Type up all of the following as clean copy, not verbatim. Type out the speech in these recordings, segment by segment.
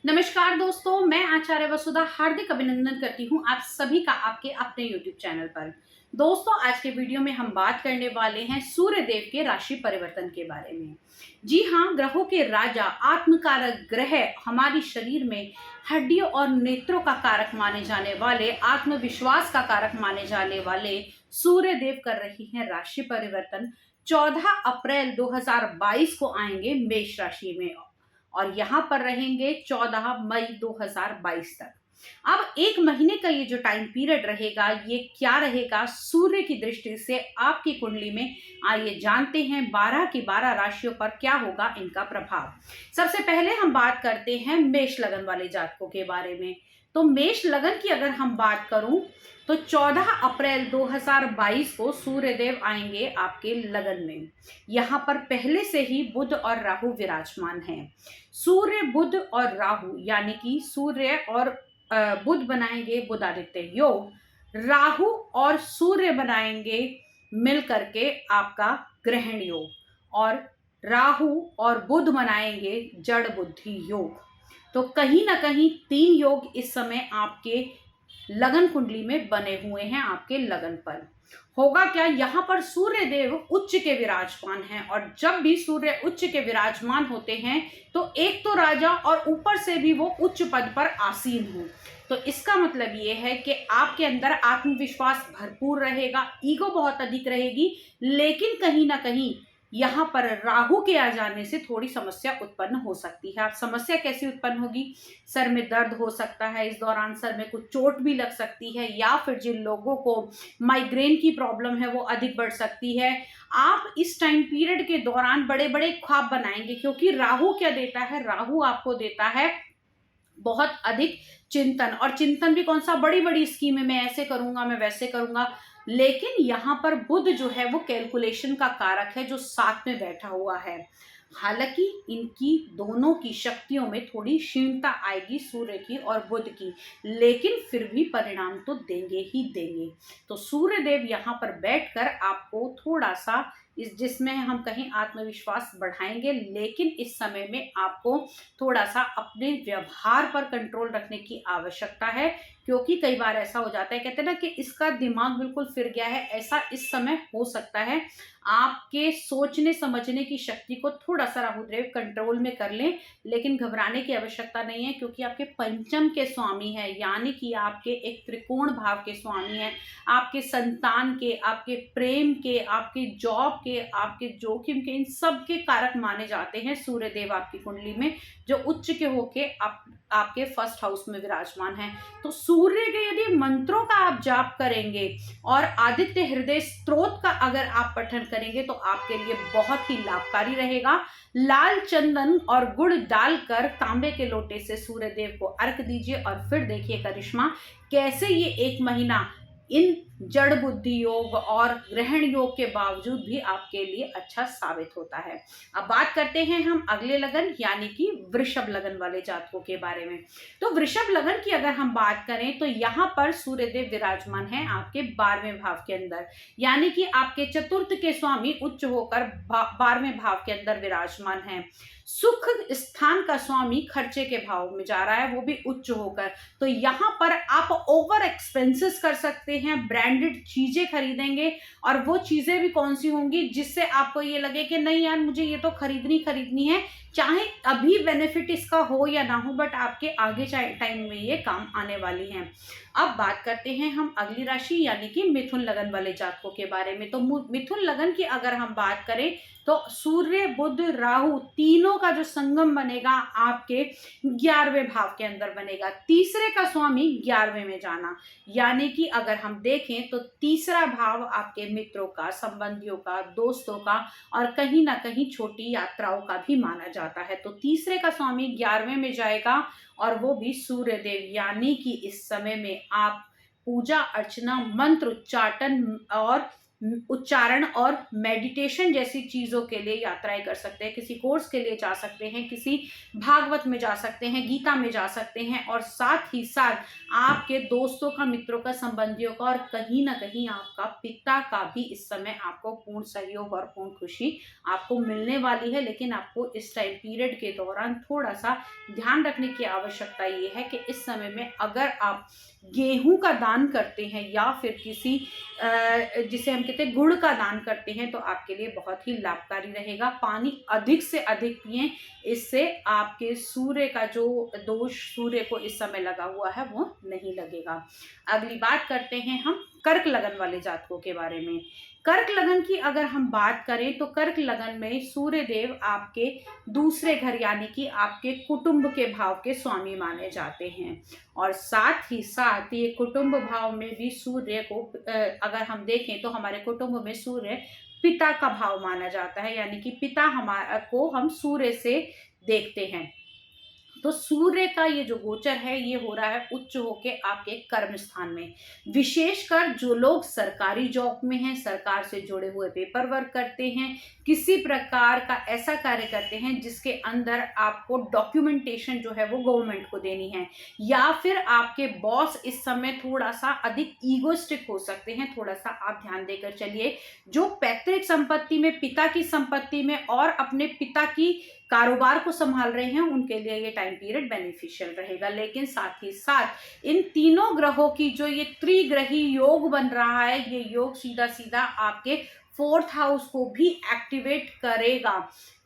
नमस्कार दोस्तों, मैं आचार्य वसुधा हार्दिक अभिनंदन करती हूँ आप सभी का आपके अपने YouTube चैनल पर। दोस्तों, आज के वीडियो में हम बात करने वाले हैं सूर्य देव के राशि परिवर्तन के बारे में। जी हाँ, ग्रहों के राजा आत्मकारक ग्रह हमारी शरीर में हड्डियों और नेत्रों का कारक माने जाने वाले, आत्मविश्वास का कारक माने जाने वाले सूर्य देव कर रही हैं राशि परिवर्तन। 14 अप्रैल 2022 को आएंगे मेष राशि में और यहाँ पर रहेंगे 14 मई 2022 तक। अब एक महीने का ये जो टाइम पीरियड रहेगा, ये क्या रहेगा सूर्य की दृष्टि से आपकी कुंडली में, आइए जानते हैं 12 की 12 राशियों पर क्या होगा इनका प्रभाव। सबसे पहले हम बात करते हैं मेष लगन वाले जातकों के बारे में। तो मेष लगन की अगर हम बात करूं तो 14 अप्रैल 2022 को सूर्य देव आएंगे आपके लगन में। यहाँ पर पहले से ही बुध और राहु विराजमान हैं। सूर्य बुध और राहु यानी कि सूर्य और बुध बनाएंगे बुधादित्य योग, राहु और सूर्य बनाएंगे मिल करके आपका ग्रहण योग, और राहु और बुध बनाएंगे जड़ बुद्धि योग। तो कहीं ना कहीं 3 योग इस समय आपके लगन कुंडली में बने हुए हैं। आपके लगन पर होगा क्या, यहाँ पर सूर्य देव उच्च के विराजमान हैं, और जब भी सूर्य उच्च के विराजमान होते हैं तो एक तो राजा और ऊपर से भी वो उच्च पद पर आसीन हो। तो इसका मतलब ये है कि आपके अंदर आत्मविश्वास भरपूर रहेगा, ईगो बहुत अधिक रहेगी, लेकिन कहीं ना कहीं यहाँ पर राहु के आ जाने से थोड़ी समस्या उत्पन्न हो सकती है। आप समस्या कैसी उत्पन्न होगी, सर में दर्द हो सकता है, इस दौरान सर में कुछ चोट भी लग सकती है, या फिर जिन लोगों को माइग्रेन की प्रॉब्लम है वो अधिक बढ़ सकती है। आप इस टाइम पीरियड के दौरान बड़े बड़े ख्वाब बनाएंगे, क्योंकि राहु क्या देता है, राहु आपको देता है बहुत अधिक चिंतन, और चिंतन भी कौन सा, बड़ी बड़ी स्कीमें, मैं ऐसे करूंगा, मैं वैसे करूंगा। लेकिन यहाँ पर बुध जो है वो कैलकुलेशन का कारक है, जो साथ में बैठा हुआ है। हालांकि इनकी दोनों की शक्तियों में थोड़ी क्षीणता आएगी, सूर्य की और बुध की, लेकिन फिर भी परिणाम तो देंगे ही देंगे। तो सूर्य देव यहाँ पर बैठकर आपको थोड़ा सा जिसमें हम कहीं आत्मविश्वास बढ़ाएंगे, लेकिन इस समय में आपको थोड़ा सा अपने व्यवहार पर कंट्रोल रखने की आवश्यकता है, क्योंकि कई बार ऐसा हो जाता है, कहते हैं ना कि इसका दिमाग बिल्कुल फिर गया है, ऐसा इस समय हो सकता है। आपके सोचने समझने की शक्ति को थोड़ा सा राहुदेव कंट्रोल में कर लें, लेकिन घबराने की आवश्यकता नहीं है, क्योंकि आपके पंचम के स्वामी है, यानी कि आपके एक त्रिकोण भाव के स्वामी है। आपके संतान के, आपके प्रेम के, आपके जॉब के, आपके जोखिम के, इन सब के कारक माने जाते हैं सूर्य देव आपकी कुंडली में, जो उच्च के होके आपके फर्स्ट हाउस में विराजमान है। तो सूर्य के यदि मंत्रों का आप जाप करेंगे और आदित्य हृदय स्तोत्र का अगर आप पठन करेंगे तो आपके लिए बहुत ही लाभकारी रहेगा। लाल चंदन और गुड़ डालकर तांबे के लोटे से सूर्य देव को अर्घ दीजिए, और फिर देखिए करिश्मा कैसे ये एक महीना इन जड़ बुद्धि योग और ग्रहण योग के बावजूद भी आपके लिए अच्छा साबित होता है। अब बात करते हैं हम अगले लगन यानी कि वृषभ लगन वाले जातकों के बारे में। तो वृषभ लगन की अगर हम बात करें तो यहाँ पर सूर्यदेव विराजमान है आपके 12वें भाव के अंदर, यानी कि आपके चतुर्थ के स्वामी उच्च होकर 12वें भाव के अंदर विराजमान है। सुख स्थान का स्वामी खर्चे के भाव में जा रहा है, वो भी उच्च होकर। तो यहाँ पर आप ओवर एक्सपेंसेस कर सकते हैं, ब्रांडेड चीजें खरीदेंगे, और वो चीजें भी कौन सी होंगी जिससे आपको ये लगे कि नहीं यार मुझे ये तो खरीदनी है, चाहे अभी बेनिफिट इसका हो या ना हो, बट आपके आगे टाइम में ये काम आने वाली हैं। अब बात करते हैं हम अगली राशि यानी कि मिथुन लगन वाले जातकों के बारे में। तो मिथुन लगन की अगर हम बात करें तो सूर्य बुध राहु तीनों का जो संगम बनेगा आपके 11वें भाव के अंदर बनेगा। तीसरे का स्वामी 11वें में जाना, यानी कि अगर हम देखें तो तीसरा भाव आपके मित्रों का, संबंधियों का, दोस्तों का, और कहीं ना कहीं छोटी यात्राओं का भी माना जाता है। तो तीसरे का स्वामी 11वें में जाएगा, और वो भी सूर्य देव, यानी कि इस समय में आप पूजा अर्चना, मंत्र उच्चाटन और उच्चारण और मेडिटेशन जैसी चीज़ों के लिए यात्राएं कर सकते हैं, किसी कोर्स के लिए जा सकते हैं, किसी भागवत में जा सकते हैं, गीता में जा सकते हैं, और साथ ही साथ आपके दोस्तों का, मित्रों का, संबंधियों का और कहीं ना कहीं आपका पिता का भी इस समय आपको पूर्ण सहयोग और पूर्ण खुशी आपको मिलने वाली है। लेकिन आपको इस टाइम पीरियड के दौरान थोड़ा सा ध्यान रखने की आवश्यकता ये है कि इस समय में अगर आप गेहूं का दान करते हैं या फिर किसी जिसे हम कहते हैं गुड़ का दान करते हैं तो आपके लिए बहुत ही लाभकारी रहेगा। पानी अधिक से अधिक पिएं, इससे आपके सूर्य का जो दोष सूर्य को इस समय लगा हुआ है वो नहीं लगेगा। अगली बात करते हैं हम कर्क लगन वाले जातकों के बारे में। कर्क लगन की अगर हम बात करें तो कर्क लगन में सूर्य देव आपके दूसरे घर यानी कि आपके कुटुंब के भाव के स्वामी माने जाते हैं, और साथ ही साथ ये कुटुंब भाव में भी सूर्य को अगर हम देखें तो हमारे कुटुंब में सूर्य पिता का भाव माना जाता है, यानी कि पिता हमारा को हम सूर्य से देखते हैं। तो सूर्य का ये जो गोचर है ये हो रहा है उच्च होके आपके कर्म स्थान में। विशेषकर जो लोग सरकारी जॉब में हैं, सरकार से जुड़े हुए पेपर वर्क करते हैं, किसी प्रकार का ऐसा कार्य करते हैं जिसके अंदर आपको डॉक्यूमेंटेशन जो है वो गवर्नमेंट को देनी है, या फिर आपके बॉस इस समय थोड़ा सा अधिक ईगोइस्टिक हो सकते हैं, थोड़ा सा आप ध्यान देकर चलिए। जो पैतृक संपत्ति में, पिता की संपत्ति में और अपने पिता की कारोबार को संभाल रहे हैं उनके लिए ये टाइम पीरियड बेनिफिशियल रहेगा। लेकिन साथ ही साथ इन तीनों ग्रहों की जो ये त्रिग्रही योग बन रहा है, ये योग सीधा सीधा आपके 4th हाउस को भी एक्टिवेट करेगा,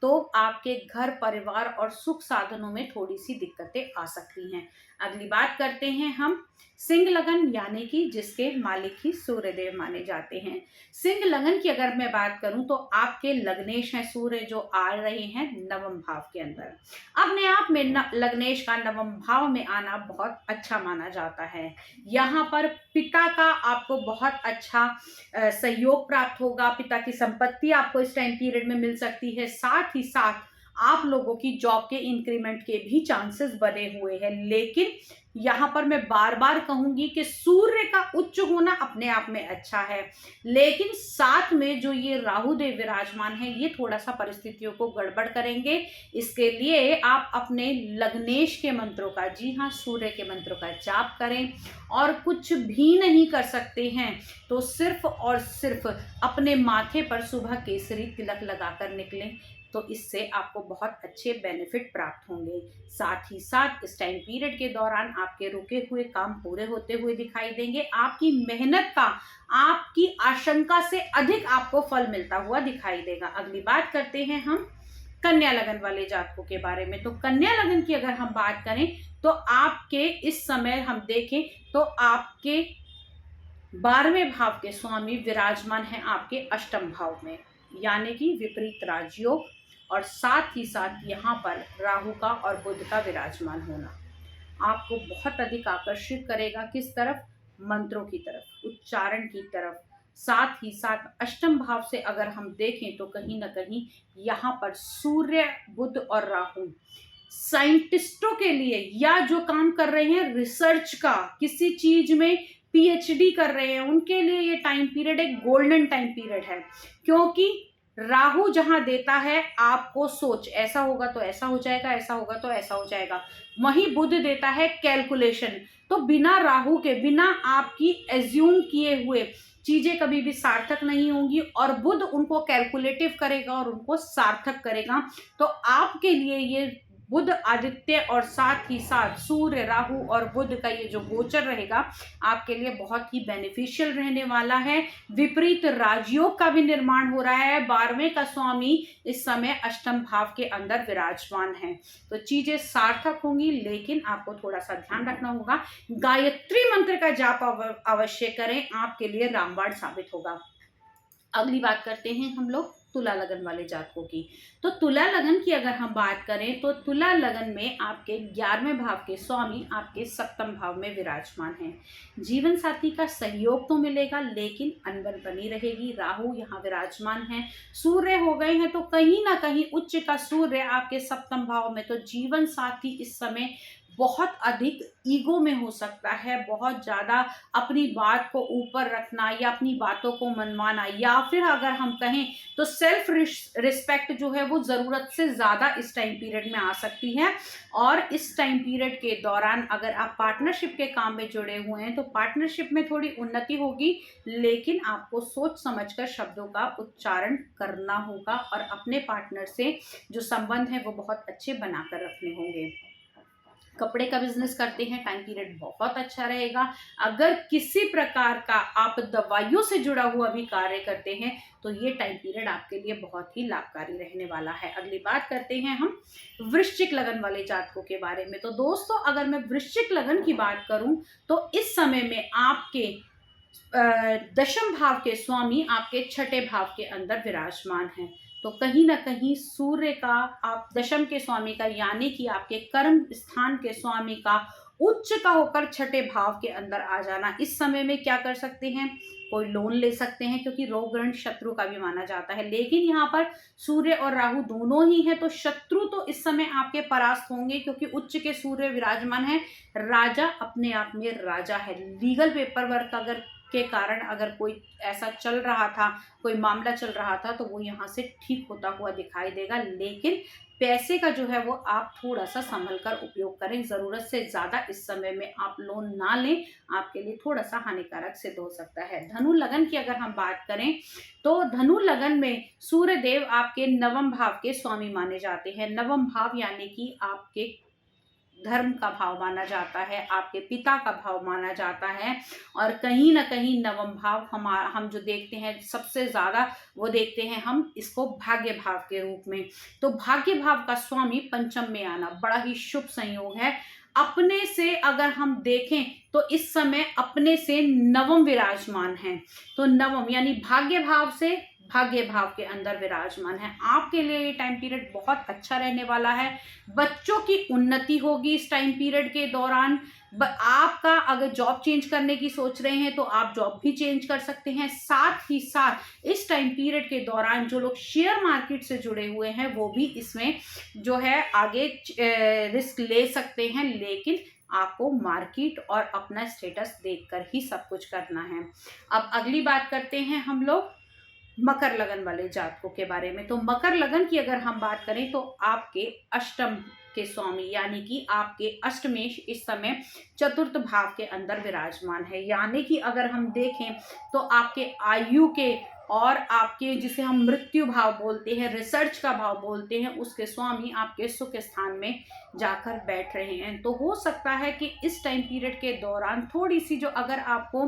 तो आपके घर परिवार और सुख साधनों में थोड़ी सी दिक्कतें आ सकती हैं। अगली बात करते हैं हम सिंह लगन, यानी कि जिसके मालिक ही सूर्यदेव माने जाते हैं। सिंह लगन की अगर मैं बात करूं तो आपके लग्नेश हैं सूर्य जो आ रहे हैं नवम भाव के अंदर। अपने आप में लग्नेश का नवम भाव में आना बहुत अच्छा माना जाता है। यहाँ पर पिता का आपको बहुत अच्छा सहयोग प्राप्त होगा, पिता की संपत्ति आपको इस टाइम पीरियड में मिल सकती है। साथ ही साथ आप लोगों की जॉब के इंक्रीमेंट के भी चांसेस बने हुए हैं। लेकिन यहाँ पर मैं बार बार कहूंगी कि सूर्य का उच्च होना अपने आप में अच्छा है, लेकिन साथ में जो ये राहु देव विराजमान है ये थोड़ा सा परिस्थितियों को गड़बड़ करेंगे। इसके लिए आप अपने लग्नेश के मंत्रों का, जी हाँ सूर्य के मंत्रों का जाप करें, और कुछ भी नहीं कर सकते हैं तो सिर्फ और सिर्फ अपने माथे पर सुबह केसरी तिलक लगाकर निकलें, तो इससे आपको बहुत अच्छे बेनिफिट प्राप्त होंगे। साथ ही साथ इस टाइम पीरियड के दौरान आपके रुके हुए काम पूरे होते हुए दिखाई देंगे। आपकी मेहनत का, आपकी आशंका से अधिक आपको फल मिलता हुआ दिखाई देगा। अगली बात करते हैं हम कन्या लगन वाले जातकों के बारे में। तो कन्या लगन की अगर हम बात करें तो आपके इस समय हम देखें तो आपके 12वें भाव के स्वामी विराजमान हैं आपके अष्टम भाव में, यानी कि विपरीत राजयोग, और साथ ही साथ यहाँ पर राहु का और बुध का विराजमान होना आपको बहुत अधिक आकर्षित करेगा। किस तरफ? मंत्रों की तरफ, उच्चारण की तरफ। साथ ही साथ अष्टम भाव से अगर हम देखें तो कहीं ना कहीं यहाँ पर सूर्य, बुध और राहु साइंटिस्टों के लिए, या जो काम कर रहे हैं रिसर्च का, किसी चीज में पीएचडी कर रहे हैं, उनके लिए ये टाइम पीरियड एक गोल्डन टाइम पीरियड है। क्योंकि राहु जहां देता है आपको सोच, ऐसा होगा तो ऐसा हो जाएगा, ऐसा होगा तो ऐसा हो जाएगा, वहीं बुध देता है कैलकुलेशन। तो बिना राहु के, बिना आपकी एज्यूम किए हुए चीजें कभी भी सार्थक नहीं होंगी, और बुध उनको कैलकुलेटिव करेगा और उनको सार्थक करेगा। तो आपके लिए ये बुध आदित्य और साथ ही साथ सूर्य, राहु और बुध का ये जो गोचर रहेगा आपके लिए बहुत ही बेनिफिशियल रहने वाला है। विपरीत राजयोग का भी निर्माण हो रहा है। 12वें का स्वामी इस समय अष्टम भाव के अंदर विराजमान है, तो चीजें सार्थक होंगी। लेकिन आपको थोड़ा सा ध्यान रखना होगा, गायत्री मंत्र का जाप अवश्य करें, आपके लिए रामबाण साबित होगा। अगली बात करते हैं हम लोग तुला लगन वाले जातकों की। तो तुला लगन की अगर हम बात करें तो तुला लगन में आपके 11वें भाव के स्वामी आपके 7म भाव में विराजमान हैं। जीवन साथी का सहयोग तो मिलेगा, लेकिन अनबन बनी रहेगी। राहु यहाँ विराजमान है, सूर्य हो गए हैं, तो कहीं ना कहीं उच्च का सूर्य आपके 7म भाव में, तो जीवन साथी इस समय बहुत अधिक ईगो में हो सकता है, बहुत ज़्यादा अपनी बात को ऊपर रखना या अपनी बातों को मनवाना, या फिर अगर हम कहें तो सेल्फ रिस्पेक्ट जो है वो ज़रूरत से ज़्यादा इस टाइम पीरियड में आ सकती है। और इस टाइम पीरियड के दौरान अगर आप पार्टनरशिप के काम में जुड़े हुए हैं तो पार्टनरशिप में थोड़ी उन्नति होगी, लेकिन आपको सोच समझकर शब्दों का उच्चारण करना होगा और अपने पार्टनर से जो संबंध है वो बहुत अच्छे बनाकर रखने होंगे। कपड़े का बिजनेस करते हैं, टाइम पीरियड बहुत अच्छा रहेगा। अगर किसी प्रकार का आप दवाइयों से जुड़ा हुआ भी कार्य करते हैं तो ये टाइम पीरियड आपके लिए बहुत ही लाभकारी रहने वाला है। अगली बात करते हैं हम वृश्चिक लगन वाले जातकों के बारे में। तो दोस्तों, अगर मैं वृश्चिक लगन की बात करूं तो इस समय में आपके दशम भाव के स्वामी आपके छठे भाव के अंदर विराजमान हैं। तो कहीं ना कहीं सूर्य का, आप दशम के स्वामी का यानी कि आपके कर्म स्थान के स्वामी का उच्च का होकर छठे भाव के अंदर आ जाना, इस समय में क्या कर सकते हैं, कोई लोन ले सकते हैं, क्योंकि रोग ऋण शत्रु का भी माना जाता है। लेकिन यहाँ पर सूर्य और राहु दोनों ही हैं, तो शत्रु तो इस समय आपके परास्त होंगे, क्योंकि उच्च के सूर्य विराजमान है। राजा अपने आप में राजा है। लीगल पेपर वर्क अगर के कारण अगर कोई ऐसा चल रहा था, कोई मामला चल रहा था, तो वो यहाँ से ठीक होता हुआ दिखाई देगा। लेकिन पैसे का जो है वो आप थोड़ा सा संभल कर उपयोग करें। ज़रूरत से ज़्यादा इस समय में आप लोन ना लें, आपके लिए थोड़ा सा हानिकारक सिद्ध हो सकता है। धनु लगन की अगर हम बात करें तो धनु लगन में सूर्य देव आपके नवम भाव के स्वामी माने जाते हैं। नवम भाव यानी कि आपके धर्म का भाव माना जाता है, आपके पिता का भाव माना जाता है। और कहीं ना कहीं नवम भाव हम जो देखते हैं सबसे ज्यादा, वो देखते हैं हम इसको भाग्य भाव के रूप में। तो भाग्य भाव का स्वामी पंचम में आना बड़ा ही शुभ संयोग है। अपने से अगर हम देखें तो इस समय अपने से नवम विराजमान है। तो नवम यानी भाग्य भाव से भाग्य भाव के अंदर विराजमान है। आपके लिए ये टाइम पीरियड बहुत अच्छा रहने वाला है। बच्चों की उन्नति होगी इस टाइम पीरियड के दौरान। आपका अगर जॉब चेंज करने की सोच रहे हैं तो आप जॉब भी चेंज कर सकते हैं। साथ ही साथ इस टाइम पीरियड के दौरान जो लोग शेयर मार्केट से जुड़े हुए हैं वो भी इसमें जो है आगे रिस्क ले सकते हैं, लेकिन आपको मार्केट और अपना स्टेटस देखकर ही सब कुछ करना है। अब अगली बात करते हैं हम लोग मकर लगन वाले जातकों के बारे में। तो मकर लगन की अगर हम बात करें तो आपके अष्टम के स्वामी यानी कि आपके अष्टमेश इस समय चतुर्थ भाव के अंदर विराजमान है। यानी कि अगर हम देखें तो आपके आयु के और आपके जिसे हम मृत्यु भाव बोलते हैं, रिसर्च का भाव बोलते हैं, उसके स्वामी आपके सुख स्थान में जाकर बैठ रहे हैं। तो हो सकता है कि इस टाइम पीरियड के दौरान थोड़ी सी जो अगर आपको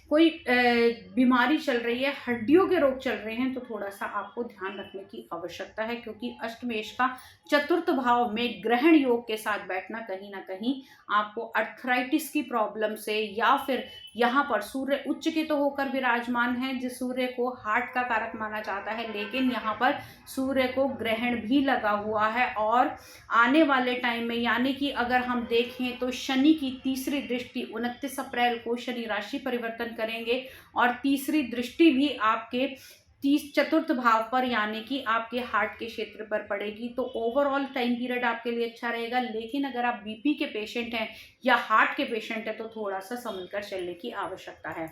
कोई बीमारी चल रही है, हड्डियों के रोग चल रहे हैं, तो थोड़ा सा आपको ध्यान रखने की आवश्यकता है, क्योंकि अष्टमेश का चतुर्थ भाव में ग्रहण योग के साथ बैठना कहीं ना कहीं आपको अर्थराइटिस की प्रॉब्लम से, या फिर यहाँ पर सूर्य उच्च के तो होकर विराजमान है, जिस सूर्य को हार्ट का कारक माना जाता है, लेकिन यहाँ पर सूर्य को ग्रहण भी लगा हुआ है। और आने वाले टाइम में यानी कि अगर हम देखें तो शनि की तीसरी दृष्टि 29 अप्रैल को शनि राशि परिवर्तन करेंगे, और तीसरी दृष्टि भी आपके चतुर्थ भाव पर यानी कि आपके हार्ट के क्षेत्र पर पड़ेगी। तो ओवरऑल टाइम पीरियड आपके लिए अच्छा रहेगा। लेकिन अगर आप बीपी के पेशेंट हैं या हार्ट के पेशेंट हैं तो थोड़ा सा संभल कर चलने की आवश्यकता है।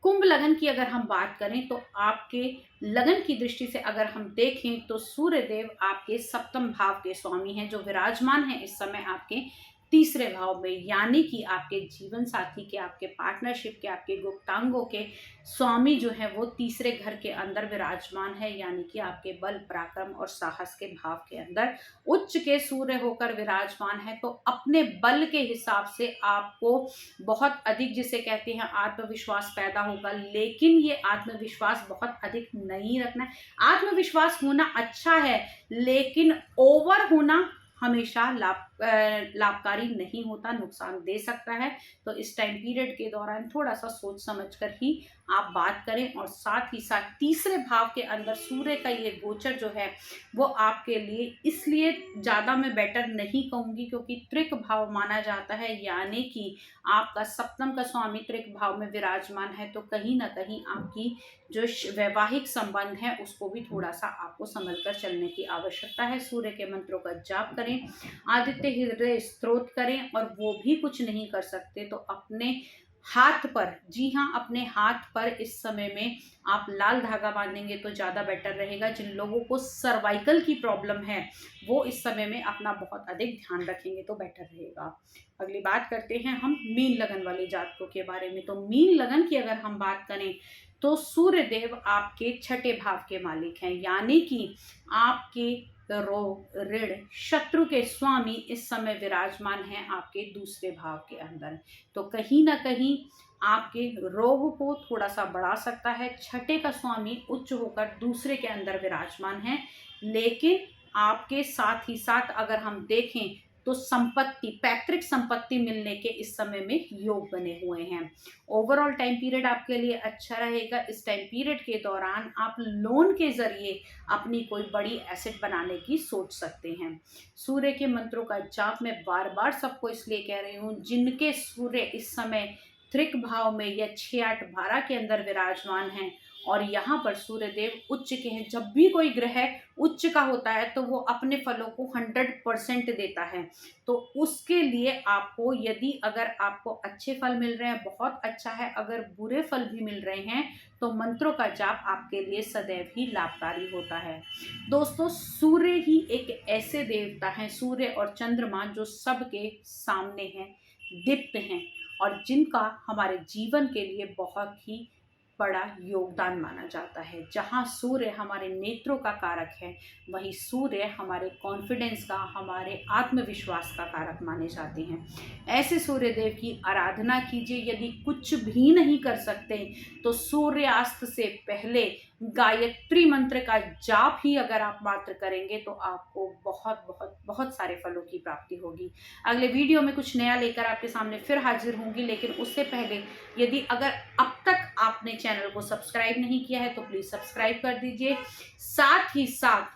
कुंभ लगन की अगर हम बात करें तो आपके लगन की दृष्टि से अगर हम देखें तो सूर्य देव आपके सप्तम भाव के स्वामी हैं, जो विराजमान हैं इस समय आपके तीसरे भाव में, यानी कि आपके जीवन साथी के, आपके पार्टनरशिप के, आपके गुप्तांगों के स्वामी जो है वो तीसरे घर के अंदर विराजमान है, यानी कि आपके बल पराक्रम और साहस के भाव के अंदर उच्च के सूर्य होकर विराजमान है। तो अपने बल के हिसाब से आपको बहुत अधिक, जिसे कहते हैं आत्मविश्वास पैदा होगा, लेकिन ये आत्मविश्वास बहुत अधिक नहीं रखना है। आत्मविश्वास होना अच्छा है, लेकिन ओवर होना हमेशा लाभकारी नहीं होता, नुकसान दे सकता है। तो इस टाइम पीरियड के दौरान थोड़ा सा सोच समझकर ही आप बात करें। और साथ ही साथ तीसरे भाव के अंदर सूर्य का ये गोचर जो है वो आपके लिए इसलिए ज़्यादा मैं बेटर नहीं कहूँगी क्योंकि त्रिक भाव माना जाता है, यानी कि आपका सप्तम का स्वामी त्रिक भाव में विराजमान है। तो कहीं ना कहीं आपकी जो वैवाहिक संबंध है उसको भी थोड़ा सा आपको संभल कर चलने की आवश्यकता है। सूर्य के मंत्रों का जाप करें, आदित्य हृदय स्तोत्र करें, और वो भी कुछ नहीं कर सकते तो अपने हाथ पर, जी हाँ, अपने हाथ पर इस समय में आप लाल धागा बांधेंगे तो ज़्यादा बेटर रहेगा। जिन लोगों को सर्वाइकल की प्रॉब्लम है वो इस समय में अपना बहुत अधिक ध्यान रखेंगे तो बेटर रहेगा। अगली बात करते हैं हम मीन लगन वाले जातकों के बारे में। तो मीन लगन की अगर हम बात करें तो सूर्य देव आपके छठे भाव के मालिक हैं, यानी कि आपके रोग ऋण शत्रु के स्वामी इस समय विराजमान हैं आपके दूसरे भाव के अंदर। तो कहीं ना कहीं आपके रोग को थोड़ा सा बढ़ा सकता है। छठे का स्वामी उच्च होकर दूसरे के अंदर विराजमान है, लेकिन आपके साथ ही साथ अगर हम देखें तो संपत्ति, पैतृक संपत्ति मिलने के इस समय में योग बने हुए हैं। ओवरऑल टाइम पीरियड आपके लिए अच्छा रहेगा। इस टाइम पीरियड के दौरान आप लोन के जरिए अपनी कोई बड़ी एसेट बनाने की सोच सकते हैं। सूर्य के मंत्रों का जाप मैं बार बार सबको इसलिए कह रही हूँ, जिनके सूर्य इस समय त्रिक भाव में या 6, 8, 12 के अंदर विराजमान हैं और यहाँ पर सूर्य देव उच्च के हैं। जब भी कोई ग्रह उच्च का होता है तो वो अपने फलों को 100% देता है। तो उसके लिए आपको, यदि अगर आपको अच्छे फल मिल रहे हैं बहुत अच्छा है, अगर बुरे फल भी मिल रहे हैं तो मंत्रों का जाप आपके लिए सदैव ही लाभकारी होता है। दोस्तों, सूर्य ही एक ऐसे देवता हैं, सूर्य और चंद्रमा, जो सबके सामने हैं, दीप्त हैं और जिनका हमारे जीवन के लिए बहुत ही बड़ा योगदान माना जाता है। जहाँ सूर्य हमारे नेत्रों का कारक है, वहीं सूर्य हमारे कॉन्फिडेंस का, हमारे आत्मविश्वास का कारक माने जाते हैं। ऐसे सूर्य देव की आराधना कीजिए। यदि कुछ भी नहीं कर सकते तो सूर्यास्त से पहले गायत्री मंत्र का जाप ही अगर आप मात्र करेंगे तो आपको बहुत बहुत बहुत सारे फलों की प्राप्ति होगी। अगले वीडियो में कुछ नया लेकर आपके सामने फिर हाजिर होंगी, लेकिन उससे पहले यदि अगर अब तक आपने चैनल को सब्सक्राइब नहीं किया है तो प्लीज सब्सक्राइब कर दीजिए। साथ ही साथ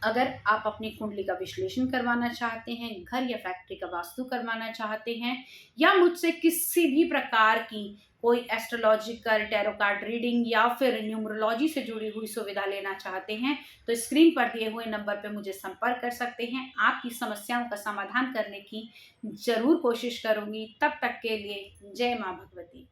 अगर आप अपनी कुंडली का विश्लेषण करवाना चाहते हैं, घर या फैक्ट्री का वास्तु करवाना चाहते हैं, या मुझसे किसी भी प्रकार की कोई एस्ट्रोलॉजिकल, टैरो कार्ड रीडिंग या फिर न्यूमरोलॉजी से जुड़ी हुई सुविधा लेना चाहते हैं तो स्क्रीन पर दिए हुए नंबर पर मुझे संपर्क कर सकते हैं। आपकी समस्याओं का समाधान करने की जरूर कोशिश करूंगी। तब तक के लिए जय मां भगवती।